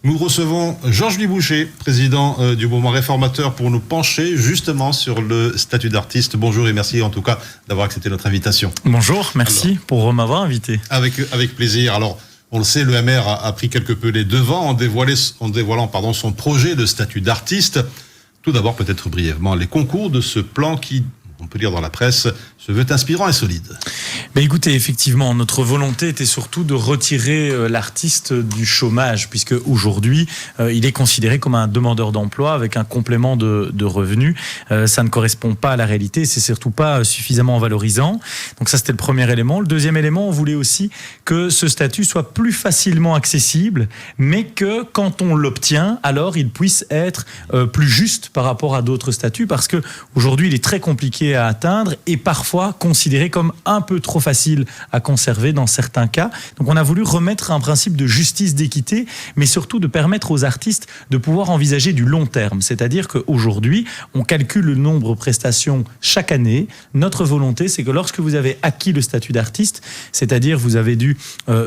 Nous recevons Georges-Louis Boucher, président du mouvement réformateur, pour nous pencher justement sur le statut d'artiste. Bonjour et merci en tout cas d'avoir accepté notre invitation. Bonjour, merci pour m'avoir invité. Avec plaisir. Alors, on le sait, le MR a pris quelque peu les devants en dévoilant son projet de statut d'artiste. Tout d'abord, peut-être brièvement, les concours de ce plan qui, on peut lire dans la presse, se veut inspirant et solide. Mais écoutez, effectivement, notre volonté était surtout de retirer l'artiste du chômage, puisque aujourd'hui, il est considéré comme un demandeur d'emploi avec un complément de revenus. Ça ne correspond pas à la réalité, c'est surtout pas suffisamment valorisant. Donc ça, c'était le premier élément. Le deuxième élément, on voulait aussi que ce statut soit plus facilement accessible, mais que quand on l'obtient, alors il puisse être plus juste par rapport à d'autres statuts, parce que aujourd'hui, il est très compliqué à atteindre et parfois considéré comme un peu trop facile à conserver dans certains cas. Donc on a voulu remettre un principe de justice, d'équité, mais surtout de permettre aux artistes de pouvoir envisager du long terme. C'est-à-dire qu'aujourd'hui, on calcule le nombre de prestations chaque année. Notre volonté, c'est que lorsque vous avez acquis le statut d'artiste, c'est-à-dire vous avez dû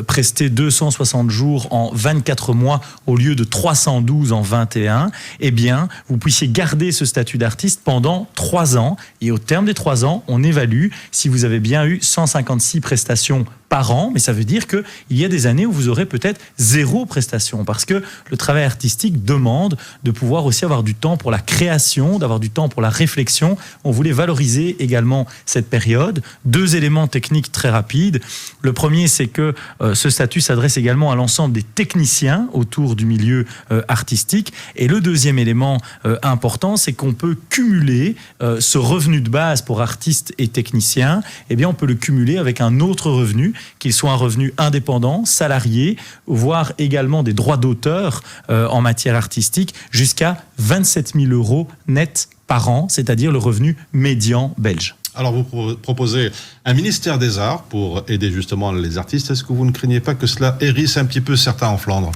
prester 260 jours en 24 mois au lieu de 312 en 21, eh bien, vous puissiez garder ce statut d'artiste pendant 3 ans. Et au terme des 3 ans, on évalue si vous avez bien eu 156 prestations par an, mais ça veut dire qu'il y a des années où vous aurez peut-être 0 prestation, parce que le travail artistique demande de pouvoir aussi avoir du temps pour la création, d'avoir du temps pour la réflexion. On voulait valoriser également cette période. 2 éléments techniques très rapides. Le premier, c'est que ce statut s'adresse également à l'ensemble des techniciens autour du milieu artistique. Et le deuxième élément important, c'est qu'on peut cumuler ce revenu de base pour artistes et techniciens. Eh bien, on peut le cumuler avec un autre revenu, qu'il soit un revenu indépendant, salarié, voire également des droits d'auteur en matière artistique, jusqu'à 27 000 € net par an, c'est-à-dire le revenu médian belge. Alors vous proposez un ministère des Arts pour aider justement les artistes. Est-ce que vous ne craignez pas que cela hérisse un petit peu certains en Flandre ?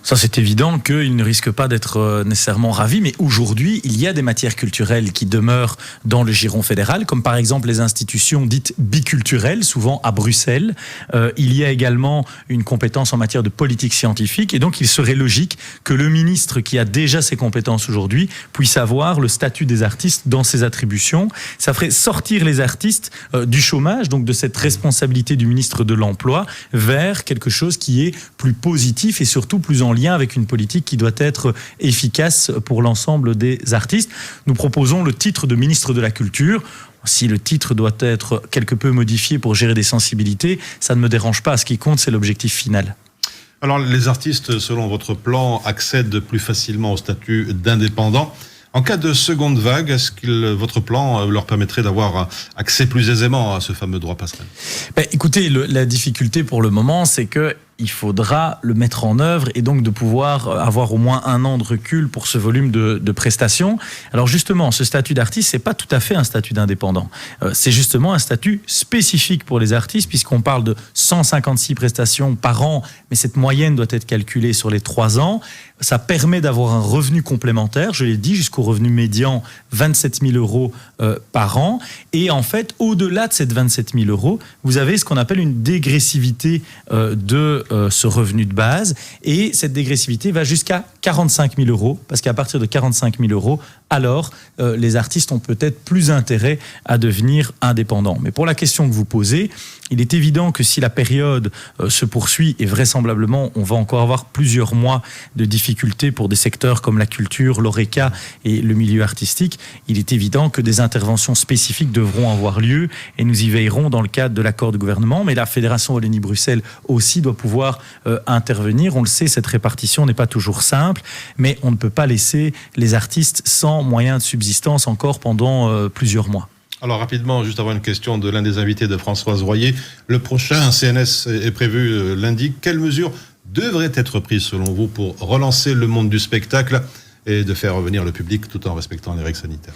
Ça, c'est évident qu'ils ne risquent pas d'être nécessairement ravis, mais aujourd'hui, il y a des matières culturelles qui demeurent dans le giron fédéral, comme par exemple les institutions dites biculturelles, souvent à Bruxelles. Il y a également une compétence en matière de politique scientifique, et donc il serait logique que le ministre qui a déjà ces compétences aujourd'hui puisse avoir le statut des artistes dans ses attributions. Ça ferait sortir les artistes du chômage, donc de cette responsabilité du ministre de l'Emploi, vers quelque chose qui est plus positif et surtout plus en lien avec une politique qui doit être efficace pour l'ensemble des artistes. Nous proposons le titre de ministre de la Culture. Si le titre doit être quelque peu modifié pour gérer des sensibilités, ça ne me dérange pas. Ce qui compte, c'est l'objectif final. Alors, les artistes, selon votre plan, accèdent plus facilement au statut d'indépendant. En cas de seconde vague, est-ce que votre plan leur permettrait d'avoir accès plus aisément à ce fameux droit passerelle ? Écoutez, la difficulté pour le moment, c'est que il faudra le mettre en œuvre et donc de pouvoir avoir au moins 1 an de recul pour ce volume de prestations. Alors justement, ce statut d'artiste, c'est pas tout à fait un statut d'indépendant. C'est justement un statut spécifique pour les artistes, puisqu'on parle de 156 prestations par an, mais cette moyenne doit être calculée sur les 3 ans. Ça permet d'avoir un revenu complémentaire, je l'ai dit, jusqu'au revenu médian 27 000 € par an. Et en fait, au-delà de cette 27 000 €, vous avez ce qu'on appelle une dégressivité de ce revenu de base, et cette dégressivité va jusqu'à 45 000 €, parce qu'à partir de 45 000 €, alors les artistes ont peut-être plus intérêt à devenir indépendants. Mais pour la question que vous posez, il est évident que si la période se poursuit, et vraisemblablement on va encore avoir plusieurs mois de difficultés pour des secteurs comme la culture, l'horeca et le milieu artistique, il est évident que des interventions spécifiques devront avoir lieu, et nous y veillerons dans le cadre de l'accord de gouvernement. Mais la Fédération Wallonie-Bruxelles aussi doit pouvoir intervenir. On le sait, cette répartition n'est pas toujours simple, mais on ne peut pas laisser les artistes sans moyens de subsistance encore pendant plusieurs mois. Alors rapidement, juste avant une question de l'un des invités de Françoise Royer, le prochain CNS est prévu lundi. Quelles mesures devraient être prises selon vous pour relancer le monde du spectacle et de faire revenir le public tout en respectant les règles sanitaires ?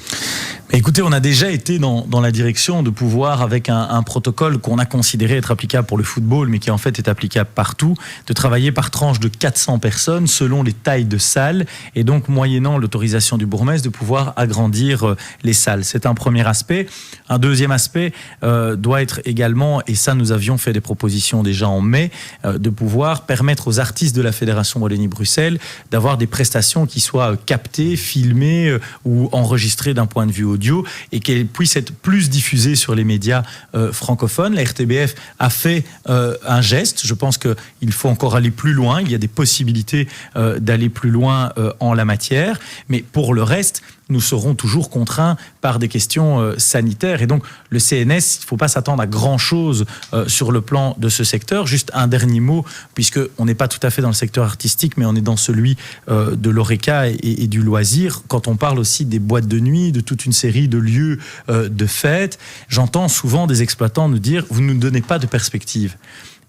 Écoutez, on a déjà été dans la direction de pouvoir, avec un protocole qu'on a considéré être applicable pour le football, mais qui en fait est applicable partout, de travailler par tranche de 400 personnes selon les tailles de salles, et donc moyennant l'autorisation du bourgmestre de pouvoir agrandir les salles. C'est un premier aspect. Un deuxième aspect doit être également, et ça nous avions fait des propositions déjà en mai, de pouvoir permettre aux artistes de la Fédération Wallonie-Bruxelles d'avoir des prestations qui soient captées, filmées ou enregistrées d'un point de vue audio, et qu'elle puisse être plus diffusée sur les médias francophones. La RTBF a fait un geste. Je pense qu'il faut encore aller plus loin. Il y a des possibilités d'aller plus loin en la matière. Mais pour le reste, nous serons toujours contraints par des questions sanitaires. Et donc, le CNS, il ne faut pas s'attendre à grand-chose sur le plan de ce secteur. Juste un dernier mot, puisqu'on n'est pas tout à fait dans le secteur artistique, mais on est dans celui de l'ORECA et du loisir. Quand on parle aussi des boîtes de nuit, de toute une série de lieux de fête, j'entends souvent des exploitants nous dire « vous ne nous donnez pas de perspective ».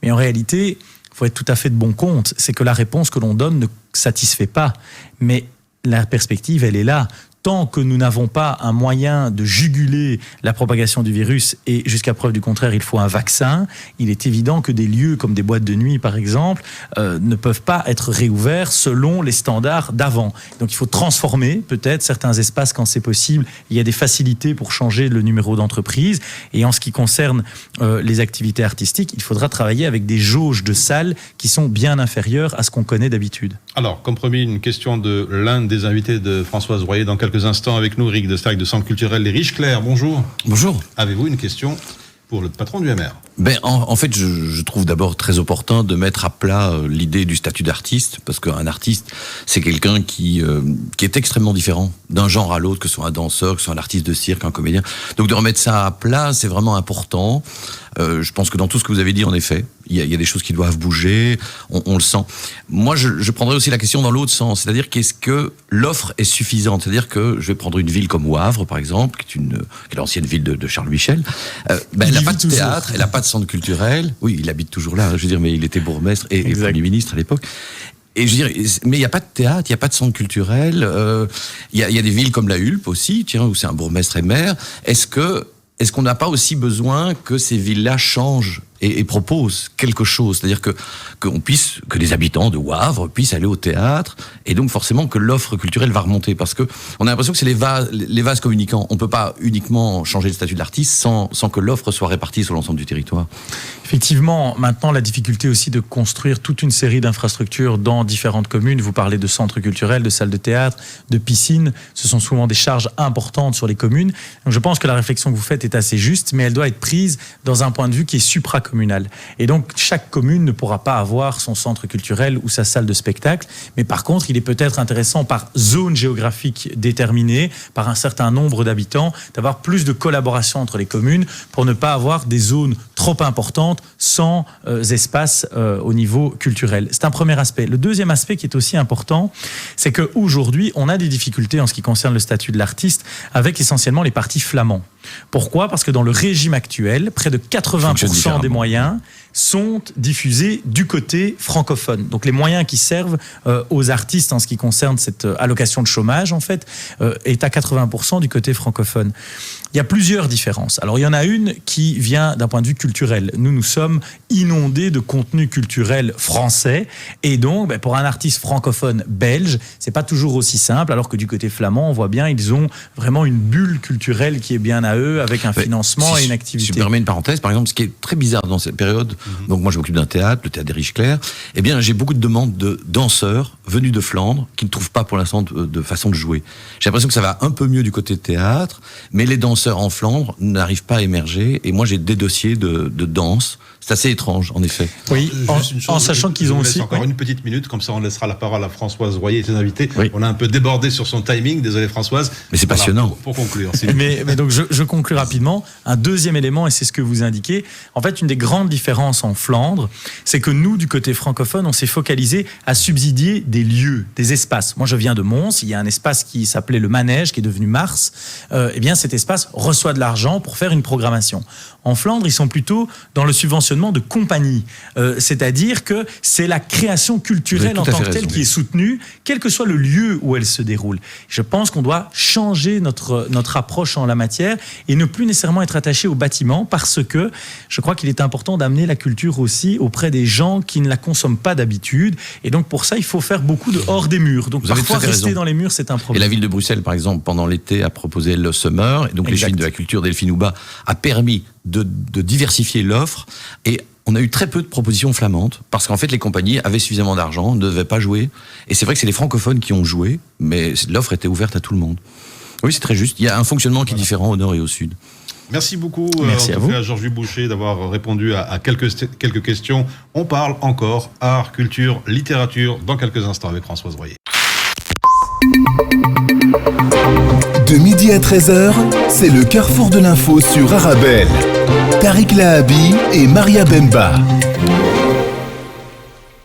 Mais en réalité, il faut être tout à fait de bon compte. C'est que la réponse que l'on donne ne satisfait pas. Mais la perspective, elle est là. Tant que nous n'avons pas un moyen de juguler la propagation du virus, et jusqu'à preuve du contraire, il faut un vaccin, il est évident que des lieux comme des boîtes de nuit, par exemple, ne peuvent pas être réouverts selon les standards d'avant. Donc il faut transformer peut-être certains espaces quand c'est possible. Il y a des facilités pour changer le numéro d'entreprise. Et en ce qui concerne les activités artistiques, il faudra travailler avec des jauges de salles qui sont bien inférieures à ce qu'on connaît d'habitude. Alors, comme promis, une question de l'un des invités de Françoise Royer dans quelques instants avec nous, Rick de Stack de Centre culturel Les Riches. Claire, bonjour. Bonjour. Avez-vous une question pour le patron du MR? En fait, je trouve d'abord très opportun de mettre à plat l'idée du statut d'artiste, parce qu'un artiste, c'est quelqu'un qui est extrêmement différent d'un genre à l'autre, que ce soit un danseur, que ce soit un artiste de cirque, un comédien. Donc de remettre ça à plat, c'est vraiment important. Je pense que dans tout ce que vous avez dit, en effet, il y a des choses qui doivent bouger, on le sent. Moi, je prendrais aussi la question dans l'autre sens, c'est-à-dire qu'est-ce que l'offre est suffisante? C'est-à-dire que je vais prendre une ville comme Wavre, par exemple, qui est l'ancienne ville de Charles Michel. Elle n'a pas de théâtre, elle n'a pas de centre culturel. Oui, il habite toujours là, je veux dire, mais il était bourgmestre et Premier ministre à l'époque. Et je veux dire, mais il n'y a pas de théâtre, il n'y a pas de centre culturel. Il y a des villes comme la Hulpe aussi, tiens, où c'est un bourgmestre et maire. Est-ce qu'on n'a pas aussi besoin que ces villes-là changent et proposent quelque chose? C'est-à-dire que les habitants de Wavre puissent aller au théâtre, et donc forcément que l'offre culturelle va remonter, parce que on a l'impression que c'est les vases communicants. On peut pas uniquement changer le statut de l'artiste sans que l'offre soit répartie sur l'ensemble du territoire. Effectivement, maintenant la difficulté aussi de construire toute une série d'infrastructures dans différentes communes. Vous parlez de centres culturels, de salles de théâtre, de piscines. Ce sont souvent des charges importantes sur les communes. Donc je pense que la réflexion que vous faites est assez juste, mais elle doit être prise dans un point de vue qui est supracommunal. Et donc, chaque commune ne pourra pas avoir son centre culturel ou sa salle de spectacle. Mais par contre, il est peut-être intéressant, par zone géographique déterminée, par un certain nombre d'habitants, d'avoir plus de collaboration entre les communes pour ne pas avoir des zones trop importantes sans espace au niveau culturel. C'est un premier aspect. Le deuxième aspect qui est aussi important, c'est qu'aujourd'hui, on a des difficultés en ce qui concerne le statut de l'artiste avec essentiellement les partis flamands. Pourquoi ? Parce que dans le régime actuel, près de 80% des moyens sont diffusés du côté francophone. Donc les moyens qui servent aux artistes en ce qui concerne cette allocation de chômage, en fait, est à 80% du côté francophone. Il y a plusieurs différences. Alors il y en a une qui vient d'un point de vue culturel. Nous sommes inondés de contenu culturel français, et donc pour un artiste francophone belge, c'est pas toujours aussi simple, alors que du côté flamand, on voit bien, ils ont vraiment une bulle culturelle qui est bien à eux, avec un financement et une activité. Si je me permets une parenthèse, par exemple, ce qui est très bizarre dans cette période, donc moi je m'occupe d'un théâtre, le théâtre des Riches Clairs, eh bien j'ai beaucoup de demandes de danseurs venus de Flandre qui ne trouvent pas pour l'instant de façon de jouer. J'ai l'impression que ça va un peu mieux du côté de théâtre, mais les danseurs en Flandre n'arrivent pas à émerger, et moi j'ai des dossiers de danse. C'est assez étrange, en effet. Oui, en sachant qu'ils ont aussi... Encore une petite minute, comme ça on laissera la parole à Françoise Royer et ses invités. Oui. On a un peu débordé sur son timing, désolé Françoise. Mais c'est passionnant. Pour conclure. Mais donc je conclue rapidement. Un deuxième élément, et c'est ce que vous indiquez, en fait une des grandes différences en Flandre, c'est que nous, du côté francophone, on s'est focalisé à subsidier des lieux, des espaces. Moi je viens de Mons, il y a un espace qui s'appelait le Manège, qui est devenu Mars. Eh bien cet espace reçoit de l'argent pour faire une programmation. En Flandre, ils sont plutôt dans le subventionnement fonctionnement de compagnie. C'est-à-dire que c'est la création culturelle en tant que telle qui est soutenue, quel que soit le lieu où elle se déroule. Je pense qu'on doit changer notre approche en la matière et ne plus nécessairement être attaché au bâtiment, parce que je crois qu'il est important d'amener la culture aussi auprès des gens qui ne la consomment pas d'habitude. Et donc pour ça, il faut faire beaucoup de hors des murs. Donc parfois rester dans les murs, c'est un problème. Et la ville de Bruxelles, par exemple, pendant l'été, a proposé Hello Summer, et donc l'échelle de la culture Delphine Houbat a permis de diversifier l'offre, et on a eu très peu de propositions flamandes, parce qu'en fait les compagnies avaient suffisamment d'argent, ne devaient pas jouer, et c'est vrai que c'est les francophones qui ont joué, mais l'offre était ouverte à tout le monde. Oui, c'est très juste, il y a un fonctionnement qui est différent au nord et au sud. Merci beaucoup, Merci à vous, Georges Boucher, d'avoir répondu à quelques questions. On parle encore art, culture, littérature dans quelques instants avec Françoise Royer. De midi à 13h, c'est le carrefour de l'info sur Arabelle. Tariq Lahabi et Maria Bemba.